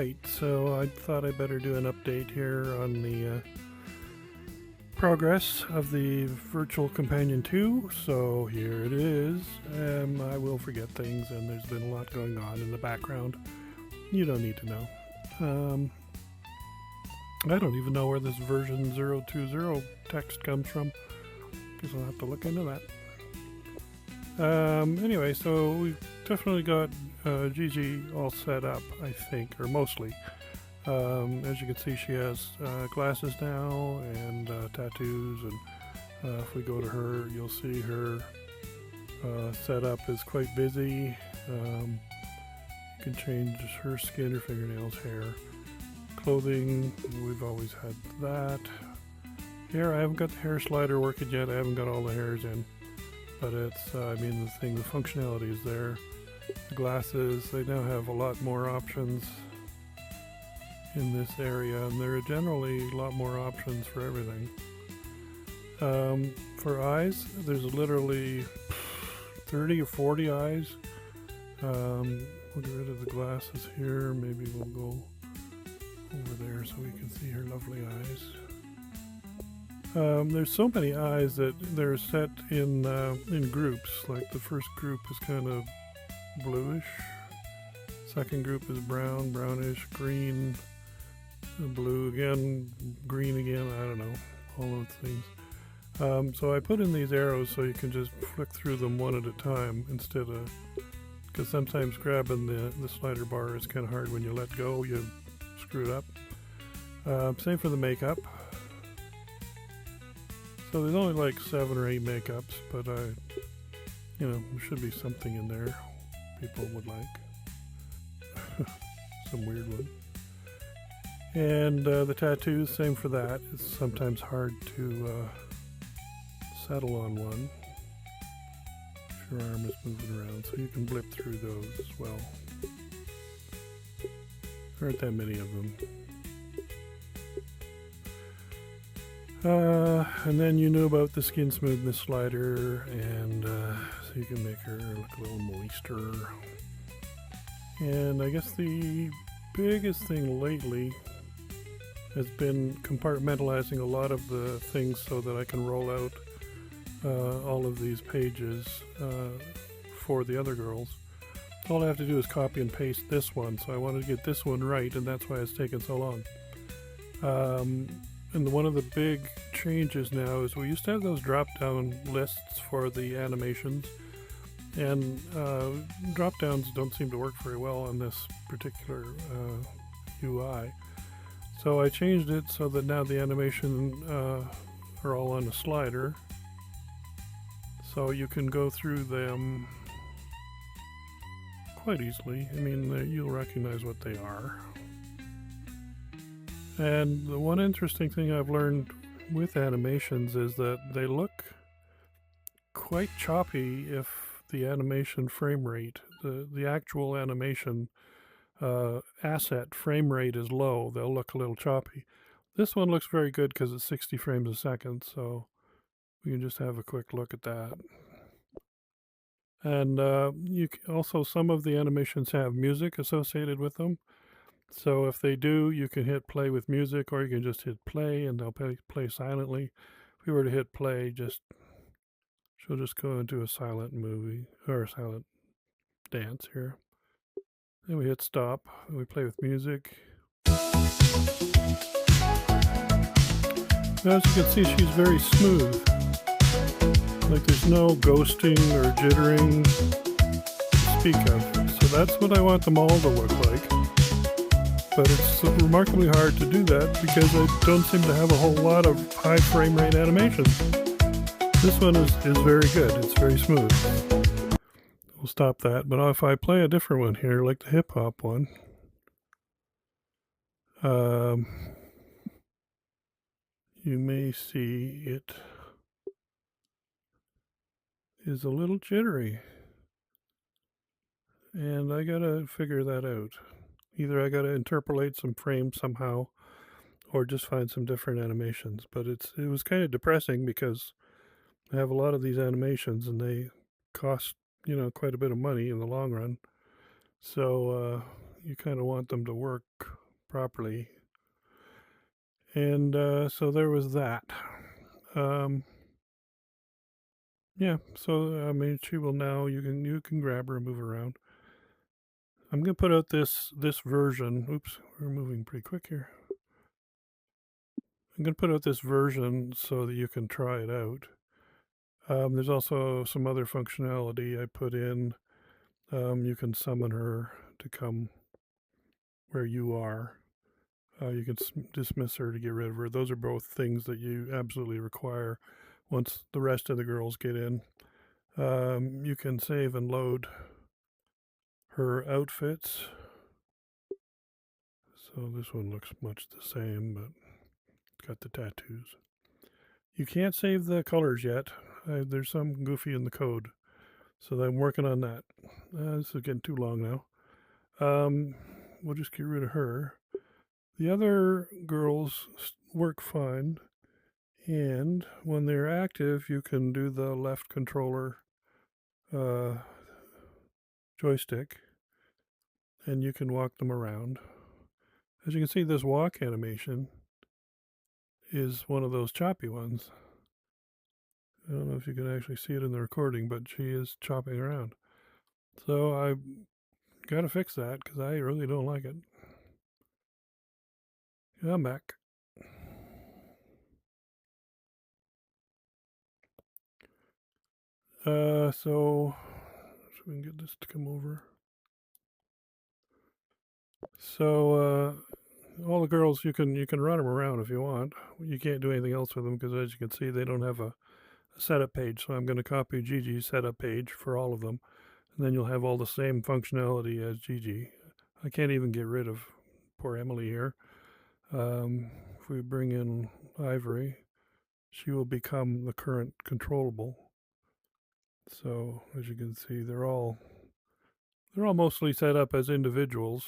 Alright, so I thought I'd better do an update here on the progress of the Virtual Companion 2. So here it is. I will forget things, and there's been a lot going on in the background. You don't need to know. I don't even know where this version 020 text comes from. Guess I'll have to look into that. Anyway, so we've definitely got Gigi all set up, I think, or mostly. As you can see, she has glasses now and tattoos, and if we go to her, you'll see her setup is quite busy. You can change her skin, her fingernails, hair, clothing. We've always had that. Hair, I haven't got the hair slider working yet. I haven't got all the hairs in, but it's, I mean, the functionality is there. The glasses, they now have a lot more options in this area, and there are generally a lot more options for everything. For eyes, there's literally 30 or 40 eyes. We'll get rid of the glasses here. Maybe we'll go over there so we can see her lovely eyes. There's so many eyes that they're set in groups. Like the first group is kind of bluish. Second group is brown, brownish, green, blue again, green again. I don't know, all those things. So I put in these arrows so you can just flick through them one at a time instead of, because sometimes grabbing the slider bar is kind of hard. When you let go, you screw it up. Same for the makeup. So there's only like 7 or 8 makeups, but you know, there should be something in there people would like. Some weird one. And the tattoos, same for that. It's sometimes hard to settle on one if your arm is moving around, so you can blip through those as well. There aren't that many of them. And then you know about the skin smoothness slider, and so you can make her look a little moister. And I guess the biggest thing lately has been compartmentalizing a lot of the things so that I can roll out all of these pages for the other girls. All I have to do is copy and paste this one, so I wanted to get this one right, and that's why it's taken so long. And one of the big changes now is we used to have those drop-down lists for the animations, and drop-downs don't seem to work very well on this particular UI. So I changed it so that now the animation are all on a slider, so you can go through them quite easily. I mean, you'll recognize what they are. And the one interesting thing I've learned with animations is that they look quite choppy if the animation frame rate, the actual animation asset frame rate is low. They'll look a little choppy. This one looks very good because it's 60 frames a second, so we can just have a quick look at that. And you can also, some of the animations have music associated with them. So if they do, you can hit play with music, or you can just hit play and they'll play silently. If we were to hit play, she'll just go into a silent movie or a silent dance here. Then we hit stop and we play with music. Now, as you can see, she's very smooth. Like there's no ghosting or jittering to speak of. So that's what I want them all to look like. But it's remarkably hard to do that because I don't seem to have a whole lot of high frame rate animations. This one is very good. It's very smooth. We'll stop that. But if I play a different one here, like the hip hop one, you may see it is a little jittery. And I gotta figure that out. Either I gotta interpolate some frames somehow, or just find some different animations. But it was kind of depressing because I have a lot of these animations and they cost, you know, quite a bit of money in the long run. So you kind of want them to work properly. And so there was that. Um, yeah, so I mean, she will now. You can grab her and move around. I'm gonna put out this version. Oops, we're moving pretty quick here. I'm gonna put out this version so that you can try it out. There's also some other functionality I put in. You can summon her to come where you are. You can dismiss her to get rid of her. Those are both things that you absolutely require once the rest of the girls get in. You can save and load her outfits. So this one looks much the same, but it's got the tattoos. You can't save the colors yet. There's some goofy in the code. So I'm working on that. This is getting too long now. We'll just get rid of her. The other girls work fine. And when they're active, you can do the left controller uh, joystick and you can walk them around. As you can see, this walk animation is one of those choppy ones. I don't know if you can actually see it in the recording, but she is chopping around. So I got to fix that because I really don't like it. Yeah, I'm back. So we can get this to come over. So all the girls, you can run them around if you want. You can't do anything else with them because, as you can see, they don't have a setup page. So I'm going to copy Gigi's setup page for all of them, and then you'll have all the same functionality as Gigi. I can't even get rid of poor Emily here. If we bring in Ivory, she will become the current controllable. So as you can see, they're all mostly set up as individuals.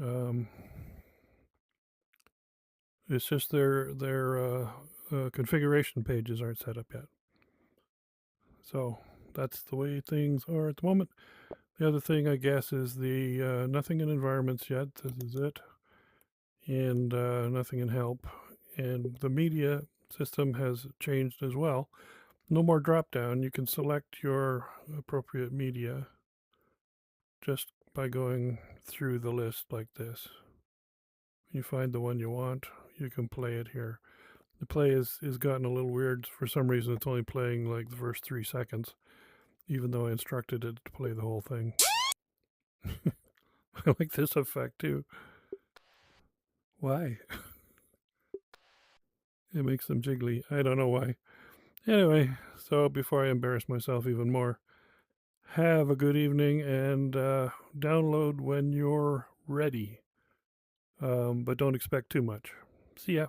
Um, it's just their configuration pages aren't set up yet. So that's the way things are at the moment. The other thing, I guess, is the nothing in environments yet. This is it, and nothing in help. And the media system has changed as well. No more drop down. You can select your appropriate media just by going through the list like this. You find the one you want, you can play it here. The play is gotten a little weird. For some reason, it's only playing like the first 3 seconds, even though I instructed it to play the whole thing. I like this effect too. Why? It makes them jiggly. I don't know why. Anyway, so before I embarrass myself even more, have a good evening and download when you're ready. But don't expect too much. See ya.